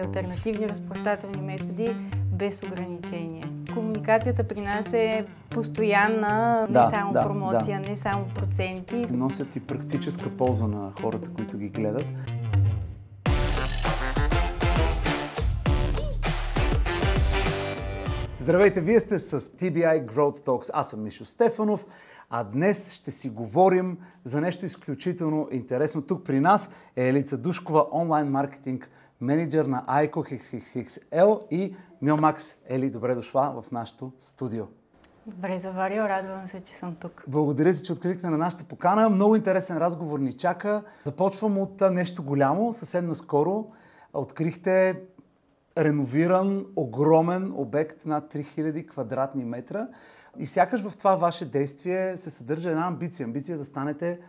Алтернативни разплащателни методи без ограничение. Комуникацията при нас е постоянна, не само промоция, не само проценти. Носят и практическа полза на хората, които ги гледат. Здравейте, вие сте с TBI Growth Talks. Аз съм Мишо Стефанов, а днес ще си говорим за нещо изключително интересно. Тук при нас е Елица Душкова, онлайн маркетинг менеджер на ICO XXXL и Миомакс. Ели, добре дошла в нашото студио. Добре заварил, радвам се, че съм тук. Благодаря ти, че откликна на нашата покана. Много интересен разговор ни чака. Започвам от нещо голямо. Съвсем наскоро открихте реновиран, огромен обект над 3000 квадратни метра. И сякаш в това ваше действие се съдържа една амбиция да станете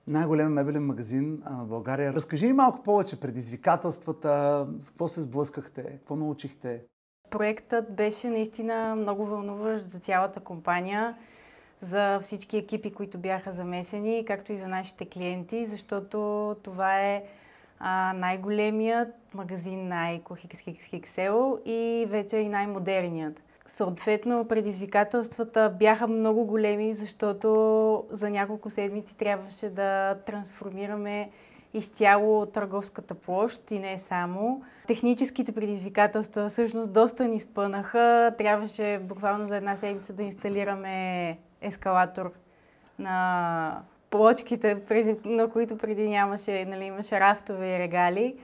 най-голям мебелен магазин на България. Разкажи ни малко повече предизвикателствата, с какво се сблъскахте, какво научихте? Проектът беше наистина много вълнуващ за цялата компания, за всички екипи, които бяха замесени, както и за нашите клиенти, защото това е най-големият магазин на ICO XXXL и вече и най-модерният. Съответно, предизвикателствата бяха много големи, защото за няколко седмици трябваше да трансформираме изцяло търговската площ и не само. Техническите предизвикателства всъщност доста ни спънаха. Трябваше буквално за една седмица да инсталираме ескалатор на плочките, на които преди нямаше, имаше рафтове и регали.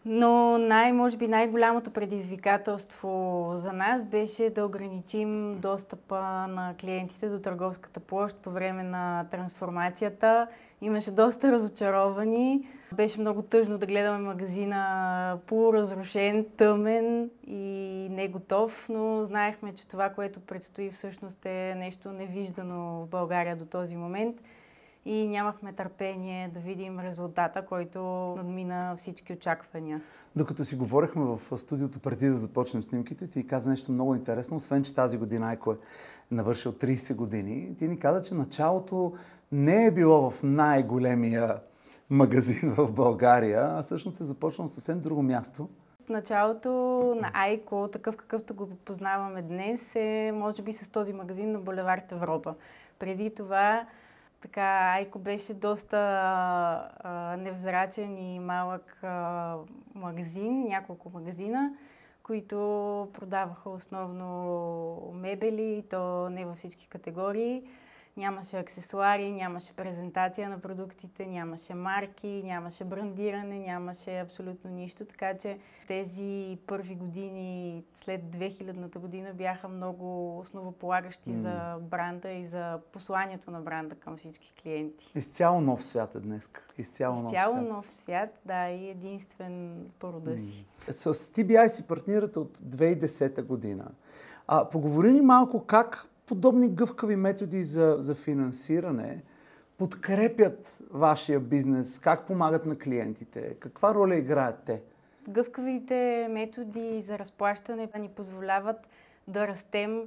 Но може би най-голямото предизвикателство за нас беше да ограничим достъпа на клиентите до търговската площ по време на трансформацията. Имаше доста разочаровани. Беше много тъжно да гледаме магазина полуразрушен, тъмен и не готов, но знаехме, че това, което предстои всъщност е нещо невиждано в България до този момент. И нямахме търпение да видим резултата, който надмина всички очаквания. Докато си говорихме в студиото преди да започнем снимките, ти каза нещо много интересно. Освен, че тази година ICO е навършил 30 години, ти ни каза, че началото не е било в най-големия магазин в България, а всъщност е започнало съвсем друго място. Началото на ICO, такъв какъвто го познаваме днес, е може би с този магазин на булевард Европа. Преди това ICO беше доста невзрачен и малък магазин, няколко магазина, които продаваха основно мебели, то не във всички категории. Нямаше аксесуари, нямаше презентация на продуктите, нямаше марки, нямаше брандиране, нямаше абсолютно нищо. Така че тези първи години след 2000-та година бяха много основополагащи за бранда и за посланието на бранда към всички клиенти. Изцяло нов свят е днес. Изцяло нов свят, да, и единствен по рода си. С TBI си партнирате от 2010 година. Поговори ни малко как подобни гъвкави методи за финансиране подкрепят вашия бизнес, как помагат на клиентите, каква роля играят те? Гъвкавите методи за разплащане ни позволяват да растем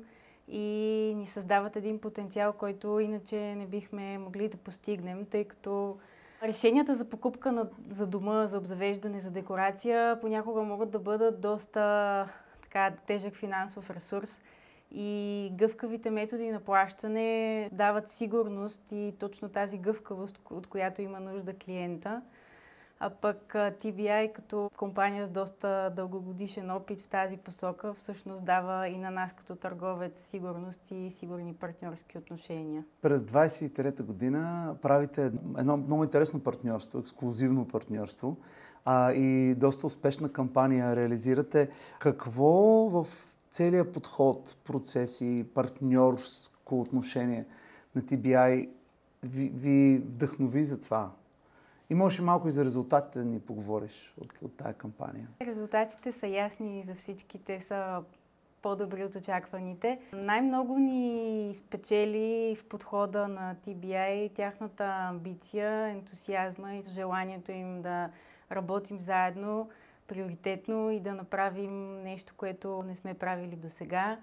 и ни създават един потенциал, който иначе не бихме могли да постигнем, тъй като решенията за покупка за дома, за обзавеждане, за декорация понякога могат да бъдат доста тежък финансов ресурс. И гъвкавите методи на плащане дават сигурност и точно тази гъвкавост, от която има нужда клиента. А пък TBI като компания с доста дългогодишен опит в тази посока всъщност дава и на нас като търговец сигурност и сигурни партньорски отношения. През 2023 година правите едно много интересно партньорство, ексклузивно партньорство и доста успешна кампания реализирате. Какво в целият подход, процеси, партньорско отношение на TBI ви вдъхнови за това? И може малко и за резултатите да ни поговориш от тая кампания. Резултатите са ясни за всички, те са по-добри от очакваните. Най-много ни спечели в подхода на TBI тяхната амбиция, ентусиазма и желанието им да работим заедно приоритетно и да направим нещо, което не сме правили досега.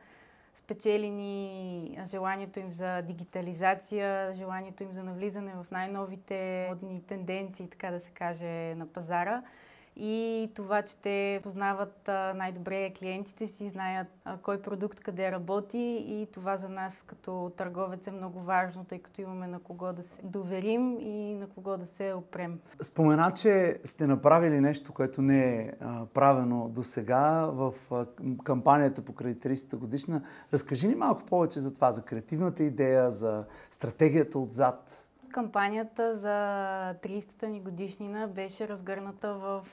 Спечели ни желанието им за дигитализация, желанието им за навлизане в най-новите модни тенденции, така да се каже, на пазара. и това, че те познават най-добре клиентите си, знаят кой продукт къде работи и това за нас като търговец е много важно, тъй като имаме на кого да се доверим и на кого да се опрем. Спомена, че сте направили нещо, което не е правено до сега в кампанията покрай 30-та годишна. Разкажи ни малко повече за това, за креативната идея, за стратегията отзад. Кампанията за 30-та ни годишнина беше разгърната в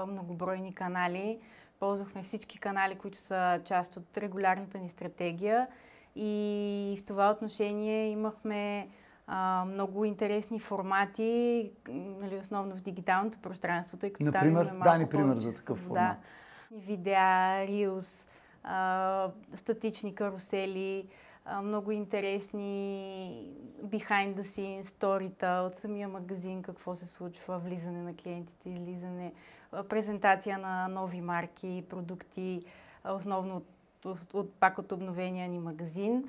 многобройни канали. Ползвахме всички канали, които са част от регулярната ни стратегия и в това отношение имахме много интересни формати, нали, основно в дигиталното пространство, тъй като например, там имаме малко ни пример за такъв формат. Видеа, рилс, статични карусели, много интересни behind the scenes сторита от самия магазин, какво се случва, влизане на клиентите, излизане, презентация на нови марки, продукти, основно пак от обновения ни магазин.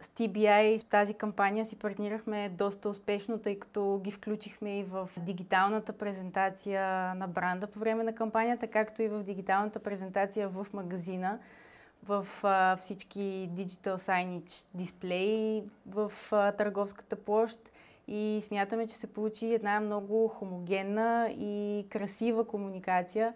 С TBI в тази кампания си партнирахме доста успешно, тъй като ги включихме и в дигиталната презентация на бранда по време на кампанията, както и в дигиталната презентация в магазина, в всички digital signage дисплеи в търговската площ и смятаме, че се получи една много хомогенна и красива комуникация,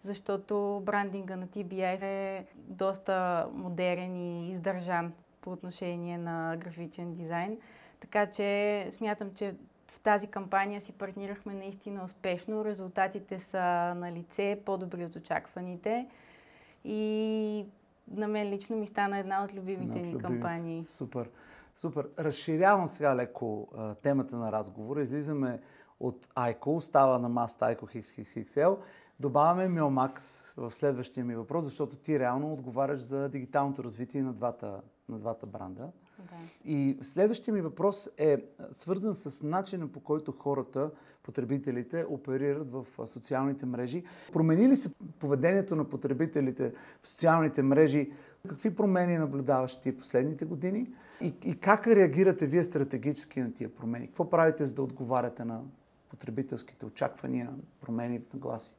защото брандинга на TBI е доста модерен и издържан по отношение на графичен дизайн. Така че смятам, че в тази кампания си партнирахме наистина успешно. Резултатите са на лице, по-добри от очакваните и на мен лично ми стана една от любимите ни кампании. Супер, супер. Разширявам сега леко темата на разговора. Излизаме от ICO, става на Must ICO XXXL. Добавяме Miomax в следващия ми въпрос, защото ти реално отговаряш за дигиталното развитие на двата бранда. Да. И следващия ми въпрос е свързан с начина, по който хората, потребителите, оперират в социалните мрежи. Промени ли се поведението на потребителите в социалните мрежи? Какви промени наблюдаваш ти последните години? И как реагирате вие стратегически на тия промени? Какво правите, за да отговаряте на потребителските очаквания, промени в нагласи?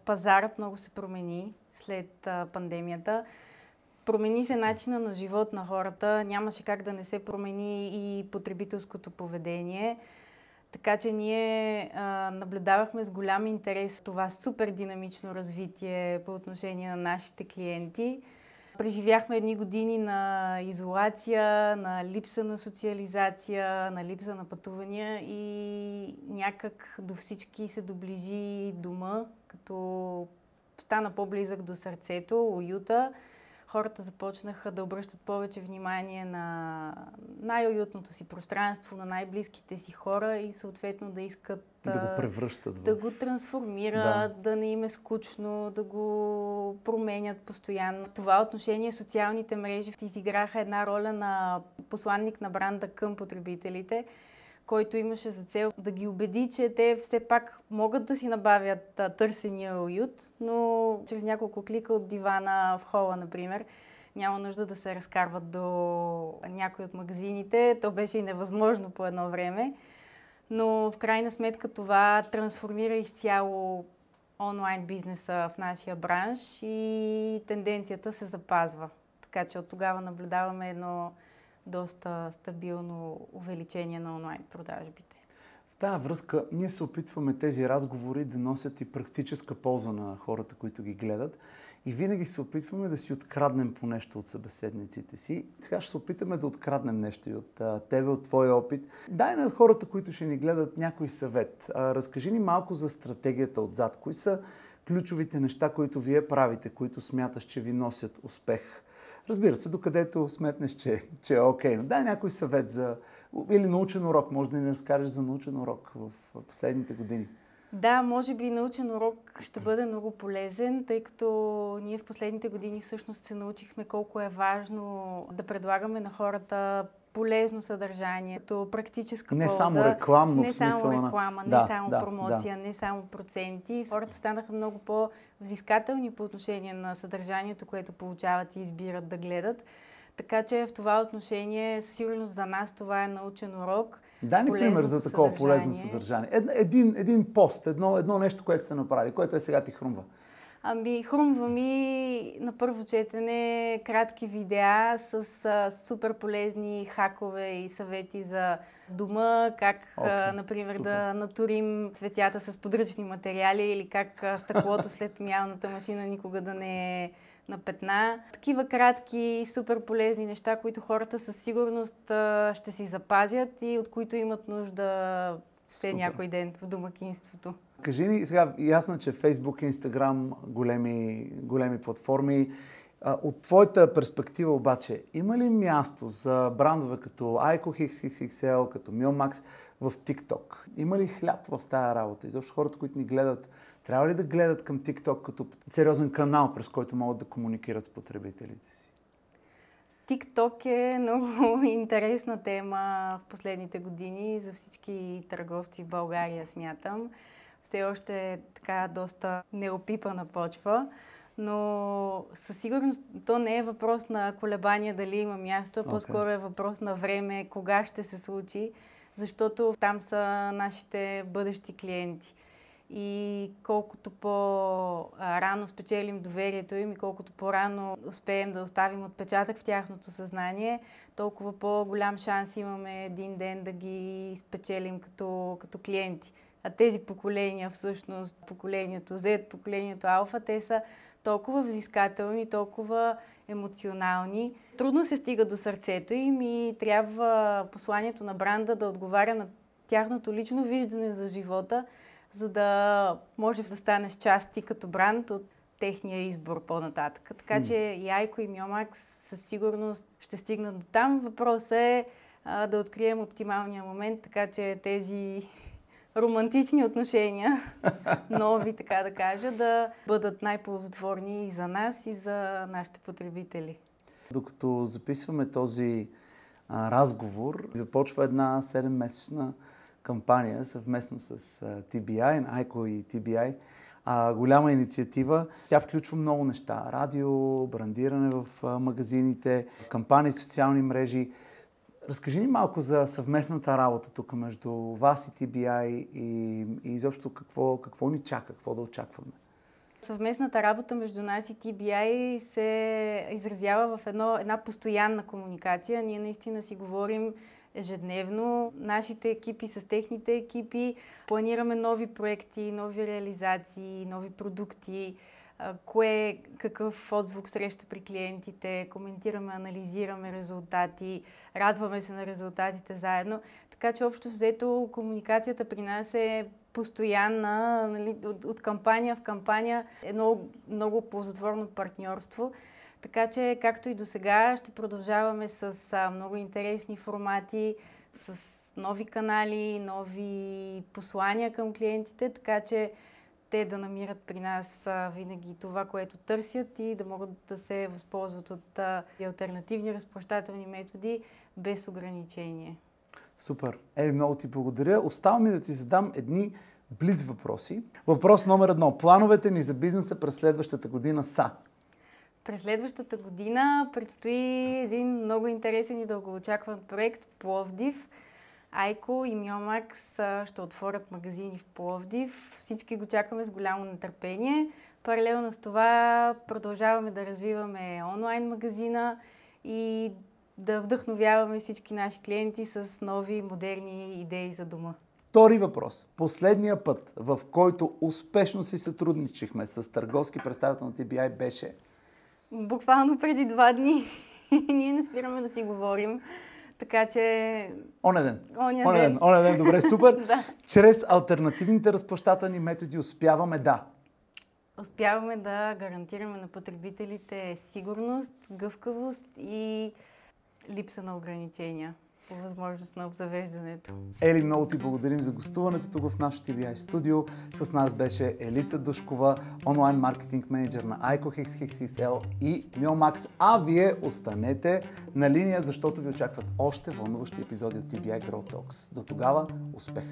Пазарът много се промени след пандемията. Промени се начина на живот на хората, нямаше как да не се промени и потребителското поведение. Така че ние наблюдавахме с голям интерес това супер динамично развитие по отношение на нашите клиенти. Преживяхме едни години на изолация, на липса на социализация, на липса на пътувания и някак до всички се доближи дома, като стана по-близък до сърцето, уюта. Хората започнаха да обръщат повече внимание на най-уютното си пространство, на най-близките си хора и съответно да искат да го превръщат, да го трансформират, да не им е скучно, да го променят постоянно. В това отношение социалните мрежи изиграха една роля на посланник на бранда към потребителите, който имаше за цел да ги убеди, че те все пак могат да си набавят търсения уют, но чрез няколко клика от дивана в хола, например, няма нужда да се разкарват до някой от магазините. То беше и невъзможно по едно време, но в крайна сметка това трансформира изцяло онлайн бизнеса в нашия бранш и тенденцията се запазва. Така че от тогава наблюдаваме едно доста стабилно увеличение на онлайн продажбите. В тази връзка ние се опитваме тези разговори да носят и практическа полза на хората, които ги гледат. И винаги се опитваме да си откраднем по нещо от събеседниците си. Сега ще се опитаме да откраднем нещо и от тебе, от твоя опит. Дай на хората, които ще ни гледат, някой съвет. Разкажи ни малко за стратегията отзад. Кои са ключовите неща, които вие правите, които смяташ, че ви носят успех? Разбира се, докъдето сметнеш, че е окей. Но дай някой съвет или научен урок. Може да ни разкажеш за научен урок в последните години. Да, може би научен урок ще бъде много полезен, тъй като ние в последните години всъщност се научихме колко е важно да предлагаме на хората полезно съдържание, като практическа полза. Не само рекламно не в смисъл само реклама, не само промоция, не само проценти. Хората станаха много по-взискателни по отношение на съдържанието, което получават и избират да гледат. Така че в това отношение, сигурно за нас това е научен урок. Дай ни пример за такова полезно съдържание. Един пост, едно нещо, което сте направили, което е сега ти хрумва. Хрумва ми на първо четене кратки видеа с супер полезни хакове и съвети за дома, как, например, супер. Да натурим цветята с подръчни материали или как стъклото след миялната машина никога да не е на петна. Такива кратки, супер полезни неща, които хората със сигурност ще си запазят и от които имат нужда все някой ден в домакинството. Кажи ни сега, ясно, че Facebook и Instagram големи платформи. От твоята перспектива обаче, има ли място за брандове като Айко XXXL, като Miomax в TikTok? Има ли хляб в тая работа? Изобщо хората, които ни гледат, трябва ли да гледат към TikTok като сериозен канал, през който могат да комуникират с потребителите си? TikTok е много интересна тема в последните години за всички търговци в България, смятам. Все още е така доста неопипана почва, но със сигурност то не е въпрос на колебания дали има място, по-скоро е въпрос на време, кога ще се случи, защото там са нашите бъдещи клиенти. И колкото по-рано спечелим доверието им и колкото по-рано успеем да оставим отпечатък в тяхното съзнание, толкова по-голям шанс имаме един ден да ги спечелим като клиенти. А тези поколения, всъщност поколението Z, поколението Алфа, те са толкова взискателни, толкова емоционални. Трудно се стига до сърцето им и трябва посланието на бранда да отговаря на тяхното лично виждане за живота, за да можеш да станеш част ти като бранд от техния избор по-нататък. Така че и Айко и Miomax със сигурност ще стигнат до там. Въпросът е да открием оптималния момент, така че тези романтични отношения, нови, така да кажа, да бъдат най-ползотворни и за нас, и за нашите потребители. Докато записваме този разговор, започва една 7-месечна кампания съвместно с TBI, Айко и TBI. Голяма инициатива. Тя включва много неща. Радио, брандиране в магазините, кампании, социални мрежи. Разкажи ни малко за съвместната работа тук между вас и TBI и изобщо какво ни чака, какво да очакваме. Съвместната работа между нас и TBI се изразява в една постоянна комуникация. Ние наистина си говорим ежедневно. Нашите екипи с техните екипи планираме нови проекти, нови реализации, нови продукти, какъв отзвук среща при клиентите, коментираме, анализираме резултати, радваме се на резултатите заедно. Така че общо взето комуникацията при нас е постоянна, нали, от кампания в кампания, едно много ползотворно партньорство. Така че, както и до сега, ще продължаваме с много интересни формати, с нови канали, нови послания към клиентите, така че те да намират при нас винаги това, което търсят и да могат да се възползват от алтернативни разплащателни методи без ограничение. Супер! Ели, много ти благодаря. Остава ми да ти задам едни блиц въпроси. Въпрос номер 1. Плановете ни за бизнеса през следващата година са? През следващата година предстои един много интересен и дългоочакван проект в Пловдив. Айко и Miomax ще отворят магазини в Пловдив. Всички го чакаме с голямо нетърпение. Паралелно с това продължаваме да развиваме онлайн магазина и да вдъхновяваме всички наши клиенти с нови модерни идеи за дома. Втори въпрос. Последния път, в който успешно си сътрудничихме с търговски представител на TBI беше? Буквално преди 2 дни. Ние не спираме да си говорим. Така че... Оня ден, добре, супер. Да. Чрез алтернативните разплащателни методи успяваме да гарантираме на потребителите сигурност, гъвкавост и липса на ограничения по възможност на обзавеждането. Ели, много ти благодарим за гостуването тук в нашото TBI студио. С нас беше Елица Душкова, онлайн маркетинг менеджер на Айко XXXL и Miomax. А вие останете на линия, защото ви очакват още вълнуващи епизоди от TBI Grow Talks. До тогава, успех!